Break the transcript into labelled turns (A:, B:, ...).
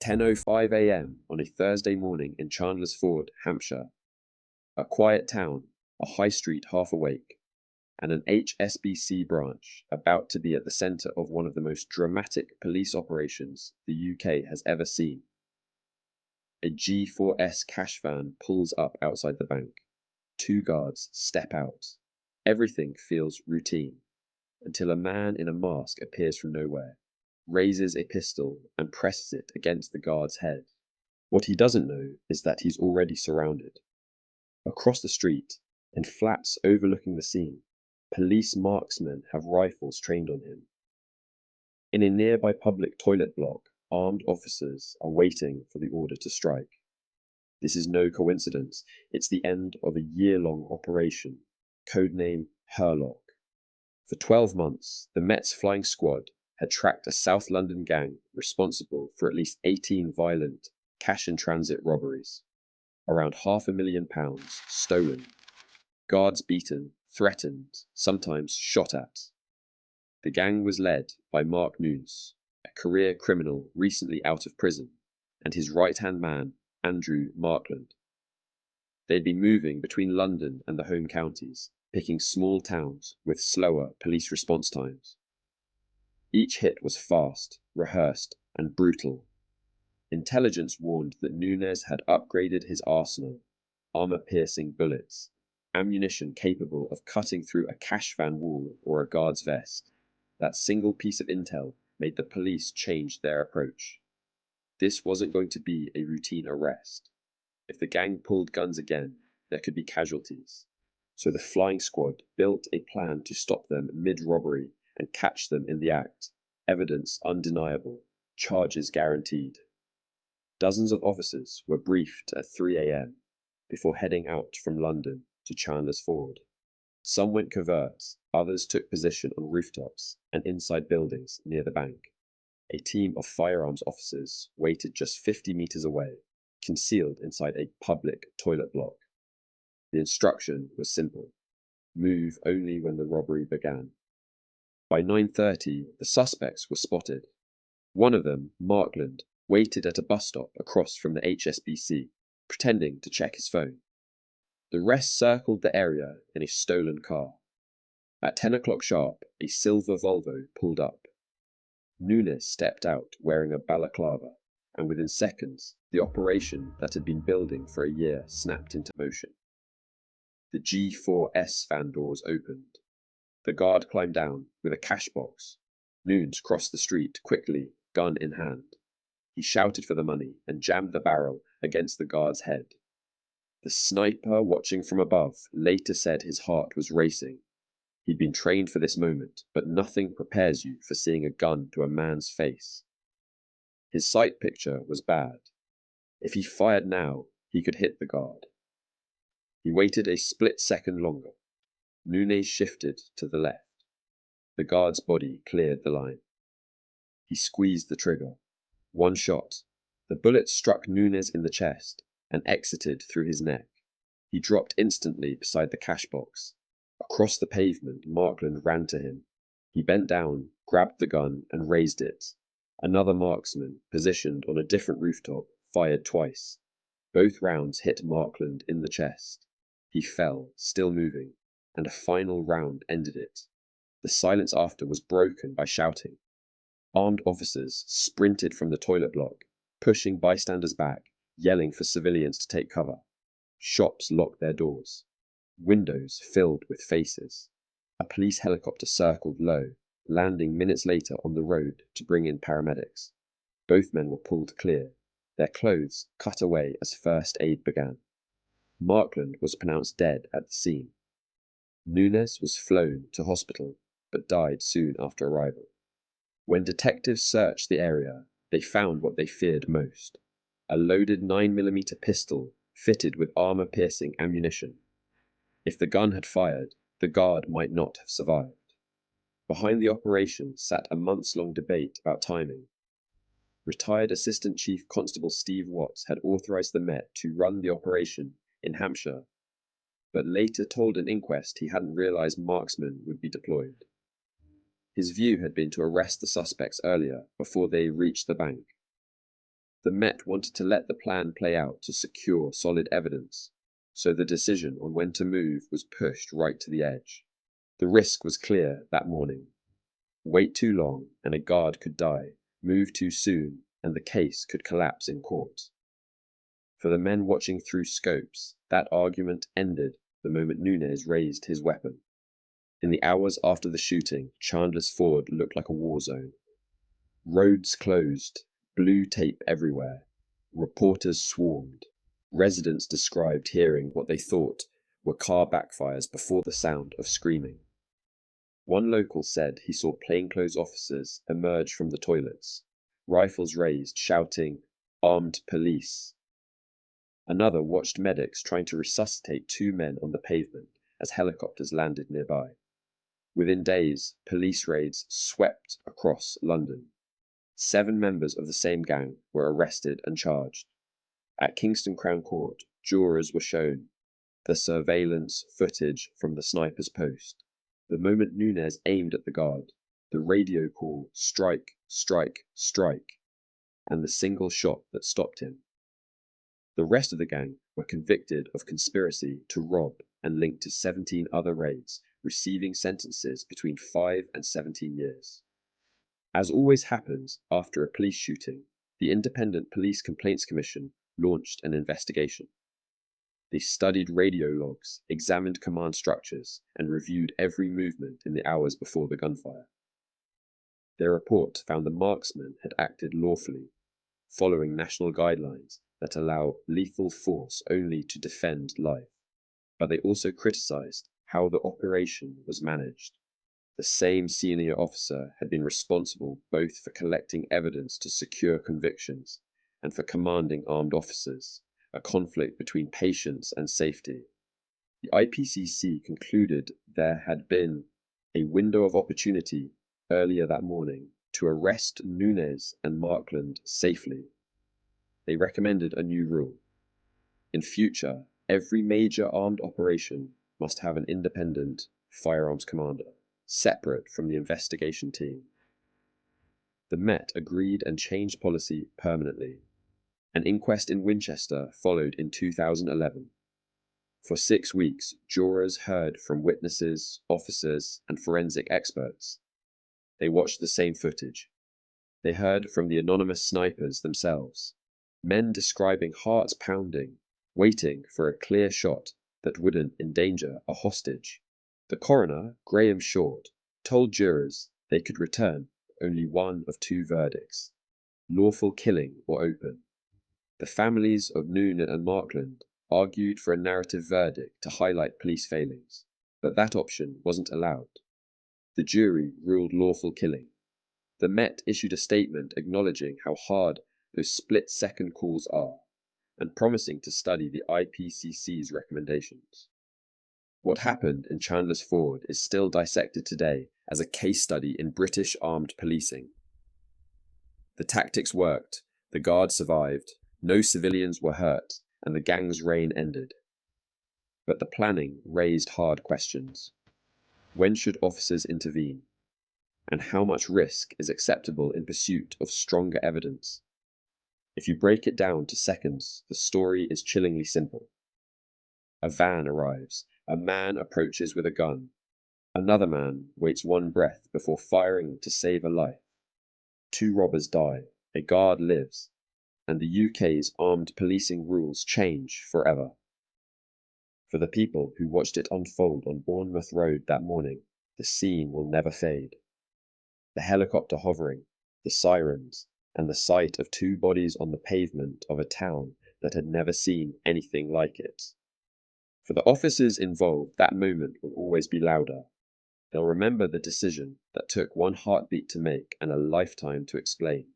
A: 10:05 a.m. on a Thursday morning in Chandler's Ford, Hampshire. A quiet town, a high street half awake, and an HSBC branch about to be at the centre of one of the most dramatic police operations the UK has ever seen. A G4S cash van pulls up outside the bank. Two guards step out. Everything feels routine, until a man in a mask appears from nowhere, raises a pistol and presses it against the guard's head. What he doesn't know is that he's already surrounded. Across the street, in flats overlooking the scene, police marksmen have rifles trained on him. In a nearby public toilet block, armed officers are waiting for the order to strike. This is no coincidence. It's the end of a year-long operation, codename Hurlock. For 12 months, the Met's flying squad had tracked a South London gang responsible for at least 18 violent cash-in-transit robberies. Around £500,000 stolen. Guards beaten, threatened, sometimes shot at. The gang was led by Mark Nunes, a career criminal recently out of prison, and his right-hand man, Andrew Markland. They'd been moving between London and the home counties, picking small towns with slower police response times. Each hit was fast, rehearsed, and brutal. Intelligence warned that Nunes had upgraded his arsenal, armor-piercing bullets, ammunition capable of cutting through a cash van wall or a guard's vest. That single piece of intel made the police change their approach. This wasn't going to be a routine arrest. If the gang pulled guns again, there could be casualties. So the flying squad built a plan to stop them mid-robbery and catch them in the act. Evidence undeniable, charges guaranteed. Dozens of officers were briefed at 3 a.m. before heading out from London to Chandler's Ford. Some went covert, others took position on rooftops and inside buildings near the bank. A team of firearms officers waited just 50 meters away, concealed inside a public toilet block. The instruction was simple: move only when the robbery began. By 9:30, the suspects were spotted. One of them, Markland, waited at a bus stop across from the HSBC, pretending to check his phone. The rest circled the area in a stolen car. At 10 o'clock sharp, a silver Volvo pulled up. Nunes stepped out wearing a balaclava, and within seconds, the operation that had been building for a year snapped into motion. The G4S van doors opened. The guard climbed down with a cash box. Nunes crossed the street quickly, gun in hand. He shouted for the money and jammed the barrel against the guard's head. The sniper watching from above later said his heart was racing. He'd been trained for this moment, but nothing prepares you for seeing a gun to a man's face. His sight picture was bad. If he fired now, he could hit the guard. He waited a split second longer. Nunes shifted to the left. The guard's body cleared the line. He squeezed the trigger. One shot. The bullet struck Nunes in the chest and exited through his neck. He dropped instantly beside the cash box. Across the pavement, Markland ran to him. He bent down, grabbed the gun, and raised it. Another marksman, positioned on a different rooftop, fired twice. Both rounds hit Markland in the chest. He fell, still moving, and a final round ended it. The silence after was broken by shouting. Armed officers sprinted from the toilet block, pushing bystanders back, yelling for civilians to take cover. Shops locked their doors. Windows filled with faces. A police helicopter circled low, landing minutes later on the road to bring in paramedics. Both men were pulled clear, their clothes cut away as first aid began. Markland was pronounced dead at the scene. Nunes was flown to hospital, but died soon after arrival. When detectives searched the area, they found what they feared most: a loaded 9mm pistol fitted with armor-piercing ammunition. If the gun had fired, the guard might not have survived. Behind the operation sat a months-long debate about timing. Retired Assistant Chief Constable Steve Watts had authorized the Met to run the operation in Hampshire, but later told an inquest he hadn't realized marksmen would be deployed. His view had been to arrest the suspects earlier, before they reached the bank. The Met wanted to let the plan play out to secure solid evidence, so the decision on when to move was pushed right to the edge. The risk was clear that morning. Wait too long and a guard could die, move too soon and the case could collapse in court. For the men watching through scopes, that argument ended the moment Nunes raised his weapon. In the hours after the shooting, Chandler's Ford looked like a war zone. Roads closed, blue tape everywhere. Reporters swarmed. Residents described hearing what they thought were car backfires before the sound of screaming. One local said he saw plainclothes officers emerge from the toilets, rifles raised, shouting, "Armed police." Another watched medics trying to resuscitate two men on the pavement as helicopters landed nearby. Within days, police raids swept across London. 7 members of the same gang were arrested and charged. At Kingston Crown Court, jurors were shown the surveillance footage from the sniper's post. The moment Nunes aimed at the guard, the radio call, "Strike, strike, strike," and the single shot that stopped him. The rest of the gang were convicted of conspiracy to rob and linked to 17 other raids, receiving sentences between 5 and 17 years. As always happens after a police shooting, the Independent Police Complaints Commission launched an investigation. They studied radio logs, examined command structures, and reviewed every movement in the hours before the gunfire. Their report found the marksmen had acted lawfully, following national guidelines that allow lethal force only to defend life. But they also criticized how the operation was managed. The same senior officer had been responsible both for collecting evidence to secure convictions and for commanding armed officers, a conflict between patience and safety. The IPCC concluded there had been a window of opportunity earlier that morning to arrest Nunes and Markland safely. They recommended a new rule. In future, every major armed operation must have an independent firearms commander, separate from the investigation team. The Met agreed and changed policy permanently. An inquest in Winchester followed in 2011. For 6 weeks, jurors heard from witnesses, officers, and forensic experts. They watched the same footage. They heard from the anonymous snipers themselves, men describing hearts pounding, waiting for a clear shot that wouldn't endanger a hostage. The coroner, Graham Short, told jurors they could return only one of 2 verdicts: lawful killing or open. The families of Nunes and Markland argued for a narrative verdict to highlight police failings, but that option wasn't allowed. The jury ruled lawful killing. The Met issued a statement acknowledging how hard those split-second calls are, and promising to study the IPCC's recommendations. What happened in Chandler's Ford is still dissected today as a case study in British armed policing. The tactics worked, the guard survived, no civilians were hurt, and the gang's reign ended. But the planning raised hard questions. When should officers intervene? And how much risk is acceptable in pursuit of stronger evidence? If you break it down to seconds, the story is chillingly simple. A van arrives. A man approaches with a gun. Another man waits one breath before firing to save a life. 2 robbers die. A guard lives. And the UK's armed policing rules change forever. For the people who watched it unfold on Bournemouth Road that morning, the scene will never fade. The helicopter hovering, the sirens, and the sight of 2 bodies on the pavement of a town that had never seen anything like it. For the officers involved, that moment will always be louder. They'll remember the decision that took 1 heartbeat to make and a lifetime to explain.